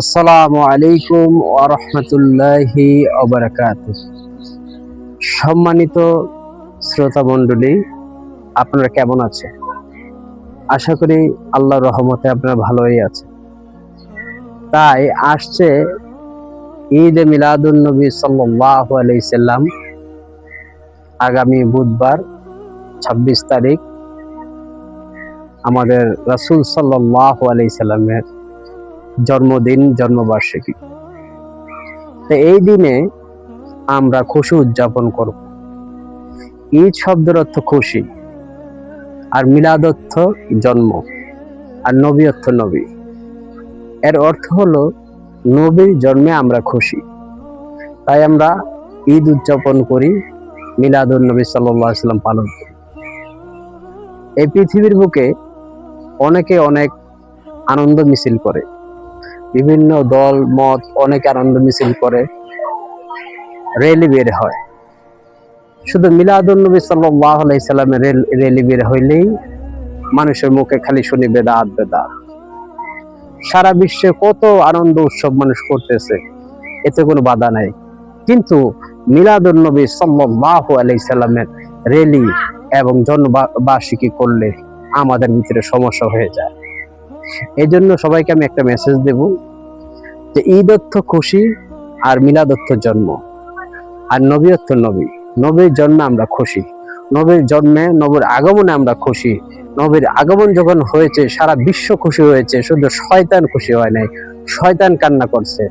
আসসালামু আলাইকুম ওয়া রাহমাতুল্লাহি ওয়া বারাকাতুহু। সম্মানিত শ্রোতা মণ্ডলী, আপনারা কেমন আছেন? আশা করি আল্লাহর রহমতে আপনারা ভালোই আছেন। তাই আসছে ঈদে মিলাদুন নবী সাল্লাল্লাহু আলাইহি সাল্লাম, আগামী বুধবার ২৬ তারিখ আমাদের রাসূল সাল্লাল্লাহু আলাইহি সাল্লামের জন্মদিন, জন্মবার্ষিকী। তো এই দিনে আমরা খুশি উদযাপন করব। ঈদ শব্দের অর্থ খুশি, আর মিলাদ অর্থ জন্ম, আর নবী অর্থ নবী। এর অর্থ হলো নবীর জন্মে আমরা খুশি, তাই আমরা ঈদ উদযাপন করি, মিলাদুন নবী সাল্লাল্লাহু আলাইহি সাল্লাম পালন করি। এই পৃথিবীর বুকে অনেকে অনেক আনন্দ মিছিল করে, বিভিন্ন দল মত অনেক আনন্দ মিছিল করে, র্যালি বের হয়। শুধু মিলাদুন নবী সাল্লাল্লাহু আলাইহি সাল্লামের র্যালি বের হইলেই মানুষের মুখে খালি শুনি বেদাত বেদাত। সারা বিশ্বে কত আনন্দ উৎসব মানুষ করতেছে, এতে কোনো বাধা নাই। কিন্তু মিলাদুন নবী সাল্লাল্লাহু আলাইহি সাল্লামের র্যালি এবং জন্মবার্ষিকী করলে আমাদের ভিতরে সমস্যা হয়ে যায়। এই জন্য সবাইকে আমি একটা মেসেজ দেব যে ঈদ অর্থ খুশি, আর মিলাদ অর্থ জন্ম, আর নবী অর্থ নবী। নবীর জন্মে আমরা খুশি, নবীর জন্মে, নবীর আগমনে আমরা খুশি। নবীর আগমন যখন হয়েছে সারা বিশ্ব খুশি হয়েছে, শুধু শয়তান খুশি হয় নাই, শয়তান কান্না করছে।